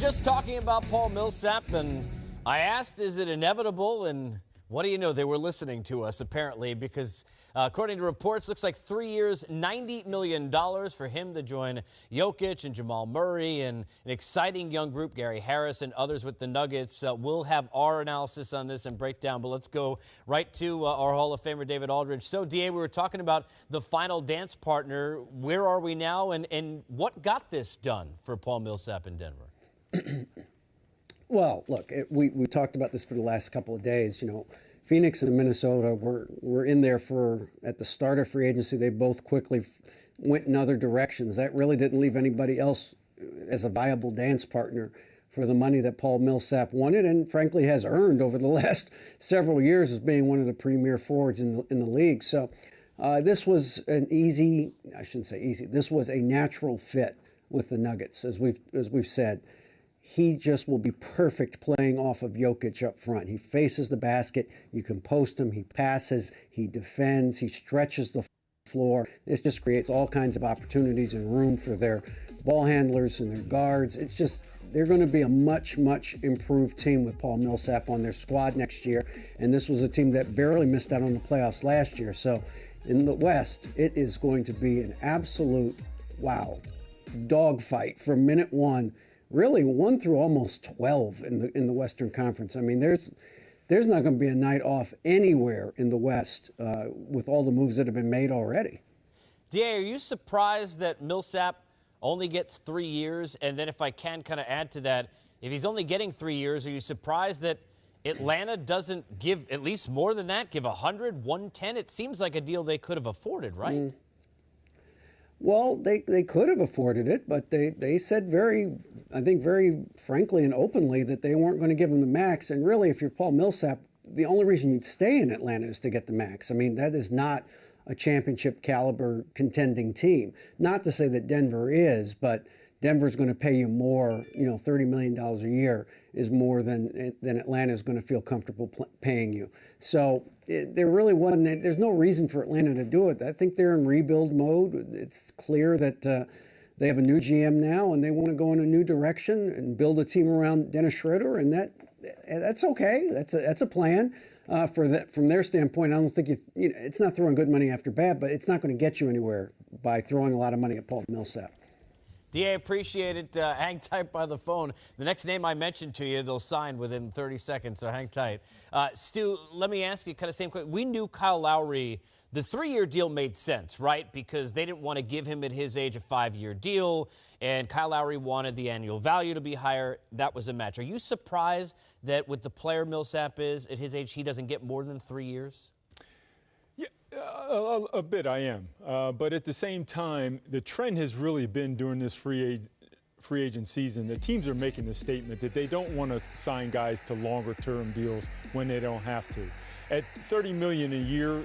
just talking about Paul Millsap, and I asked, is it inevitable? And what do you know? They were listening to us, apparently, because according to reports, looks like 3 years, $90 million for him to join Jokic and Jamal Murray and an exciting young group, Gary Harris and others with the Nuggets. We'll have our analysis on this and breakdown, but let's go right to our Hall of Famer, David Aldridge. So, DA, we were talking about the final dance partner. Where are we now, and what got this done for Paul Millsap in Denver? Well, look, we talked about this for the last couple of days. You know, Phoenix and Minnesota were in there at the start of free agency. They both quickly went in other directions. That really didn't leave anybody else as a viable dance partner for the money that Paul Millsap wanted and frankly has earned over the last several years as being one of the premier forwards in the league. So this was an easy, I shouldn't say easy, this was a natural fit with the Nuggets, as we've said. He just will be perfect playing off of Jokic up front. He faces the basket. You can post him. He passes. He defends. He stretches the floor. This just creates all kinds of opportunities and room for their ball handlers and their guards. It's just, they're going to be a much, much improved team with Paul Millsap on their squad next year. And this was a team that barely missed out on the playoffs last year. So in the West, it is going to be an absolute, dogfight from minute one. Really 1 through almost 12 in the Western Conference. I mean, there's not going to be a night off anywhere in the West with all the moves that have been made already. DA, are you surprised that Millsap only gets 3 years? And then if I can kind of add to that, if he's only getting 3 years, are you surprised that Atlanta doesn't give at least more than that, give 100, 110? It seems like a deal they could have afforded, right? Well, they could have afforded it, but they said very frankly and openly that they weren't going to give him the max. And really, if you're Paul Millsap, the only reason you'd stay in Atlanta is to get the max. I mean, that is not a championship caliber contending team. Not to say that Denver is, but Denver's going to pay you more. You know, $30 million a year is more than Atlanta is going to feel comfortable paying you. So there really wasn't. There's no reason for Atlanta to do it. I think they're in rebuild mode. It's clear that they have a new GM now, and they want to go in a new direction and build a team around Dennis Schroeder, and that's okay. That's a plan. From their standpoint, I don't think it's not throwing good money after bad, but it's not going to get you anywhere by throwing a lot of money at Paul Millsap. DA, appreciate it. Hang tight by the phone. The next name I mentioned to you, they'll sign within 30 seconds, so hang tight. Stu, let me ask you kind of same question. We knew Kyle Lowry, the 3-year deal made sense, right? Because they didn't want to give him at his age a 5-year deal, and Kyle Lowry wanted the annual value to be higher. That was a match. Are you surprised that with the player Millsap is, at his age, he doesn't get more than 3 years? A bit I am. But at the same time, the trend has really been during this free agent season. The teams are making the statement that they don't want to sign guys to longer-term deals when they don't have to. At $30 million a year,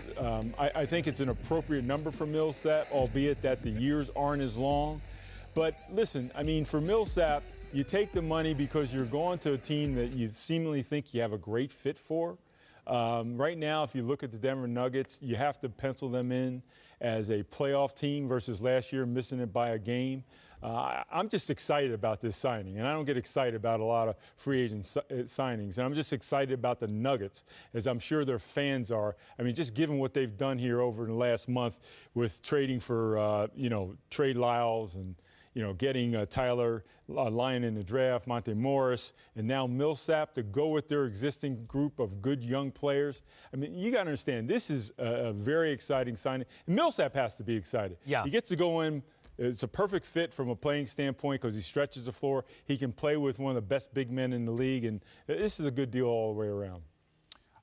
I think it's an appropriate number for Millsap, albeit that the years aren't as long. But listen, I mean, for Millsap, you take the money because you're going to a team that you seemingly think you have a great fit for. Right now, if you look at the Denver Nuggets, you have to pencil them in as a playoff team versus last year missing it by a game. I'm just excited about this signing, and I don't get excited about a lot of free agent signings. And I'm just excited about the Nuggets, as I'm sure their fans are. I mean, just given what they've done here over the last month with trading for, Trey Lyles and, getting Tyler Lyon in the draft, Monte Morris, and now Millsap to go with their existing group of good young players. I mean, you got to understand, this is a very exciting signing. And Millsap has to be excited. Yeah. He gets to go in. It's a perfect fit from a playing standpoint because he stretches the floor. He can play with one of the best big men in the league, and this is a good deal all the way around.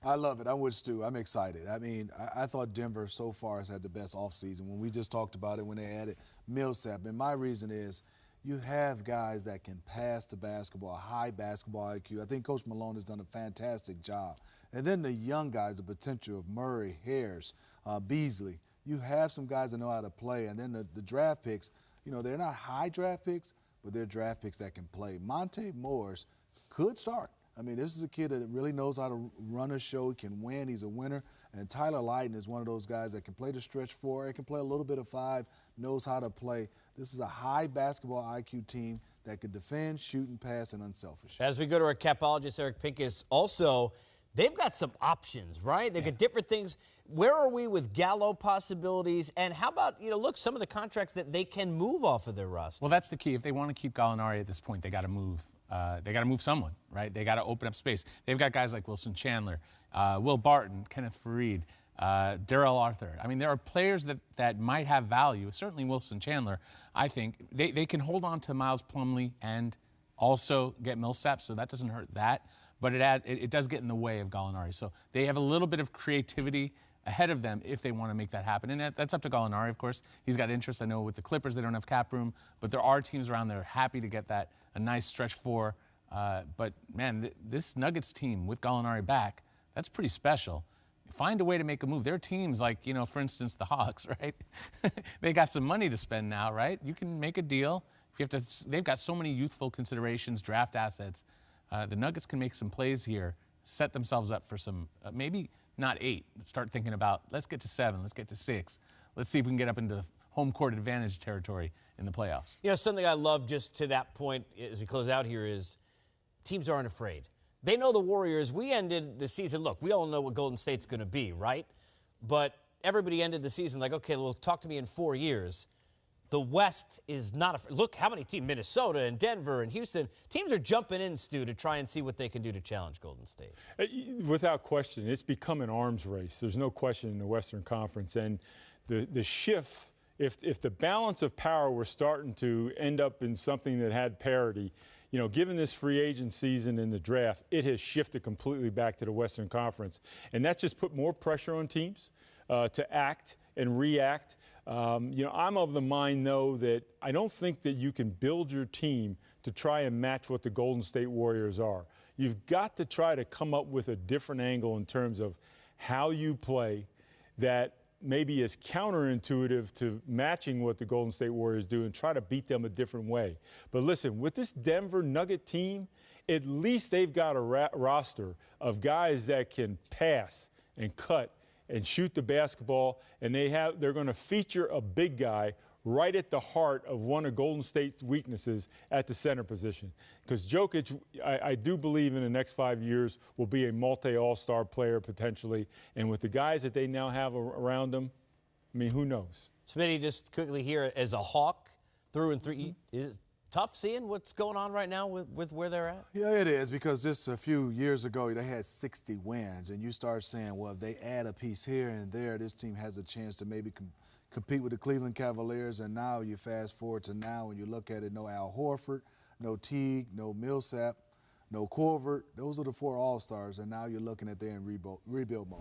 I love it. I'm with Stu. I'm excited. I mean, I thought Denver so far has had the best offseason. When we just talked about it when they added Millsap. And my reason is you have guys that can pass the basketball, high basketball IQ. I think Coach Malone has done a fantastic job. And then the young guys, the potential of Murray, Harris, Beasley. You have some guys that know how to play. And then the draft picks, they're not high draft picks, but they're draft picks that can play. Monte Morris could start. I mean, this is a kid that really knows how to run a show. He can win. He's a winner. And Tyler Lydon is one of those guys that can play the stretch four. He can play a little bit of five, knows how to play. This is a high basketball IQ team that can defend, shoot, and pass, and unselfish. As we go to our capologist, Eric Pincus, also, they've got some options, right? They've got different things. Where are we with Gallo possibilities? And how about, look, some of the contracts that they can move off of their roster? Well, that's the key. If they want to keep Gallinari at this point, they got to move. They got to move someone, right? They got to open up space. They've got guys like Wilson Chandler, Will Barton, Kenneth Fareed, Darrell Arthur. I mean, there are players that might have value. Certainly Wilson Chandler, I think. They can hold on to Miles Plumlee and also get Millsap, so that doesn't hurt that. But it does get in the way of Gallinari. So they have a little bit of creativity ahead of them if they want to make that happen. And that's up to Gallinari, of course. He's got interest. I know with the Clippers, they don't have cap room, but there are teams around there happy to get a nice stretch four. But, man, this Nuggets team with Gallinari back, that's pretty special. Find a way to make a move. There are teams like, for instance, the Hawks, right? They got some money to spend now, right? You can make a deal. They've got so many youthful considerations, draft assets. The Nuggets can make some plays here, set themselves up for some, maybe not 8. Start thinking about, let's get to 7, let's get to 6. Let's see if we can get up into home court advantage territory in the playoffs. Something I love just to that point as we close out here is teams aren't afraid. They know the Warriors. We ended the season. Look, we all know what Golden State's going to be, right? But everybody ended the season like, okay, well, talk to me in 4 years. The West is not afraid. Look how many teams, Minnesota and Denver and Houston, teams are jumping in, Stu, to try and see what they can do to challenge Golden State. Without question, it's become an arms race. There's no question in the Western Conference. And the shift, if the balance of power were starting to end up in something that had parity, given this free agent season and the draft, it has shifted completely back to the Western Conference. And that's just put more pressure on teams to act and react. I'm of the mind, though, that I don't think that you can build your team to try and match what the Golden State Warriors are. You've got to try to come up with a different angle in terms of how you play that maybe is counterintuitive to matching what the Golden State Warriors do and try to beat them a different way. But listen, with this Denver Nugget team, at least they've got a roster of guys that can pass and cut and shoot the basketball, and they're going to feature a big guy right at the heart of one of Golden State's weaknesses at the center position. Because Jokic, I do believe in the next 5 years will be a multi-all-star player potentially, and with the guys that they now have around them, I mean, who knows? Smitty, just quickly here, as a Hawk through and through, is tough seeing what's going on right now with where they're at? Yeah, it is, because just a few years ago, they had 60 wins, and you start saying, well, if they add a piece here and there, this team has a chance to maybe compete with the Cleveland Cavaliers. And now you fast forward to now, when you look at it, no Al Horford, no Teague, no Millsap, no Korver. Those are the 4 All-Stars, and now you're looking at they're in rebuild mode.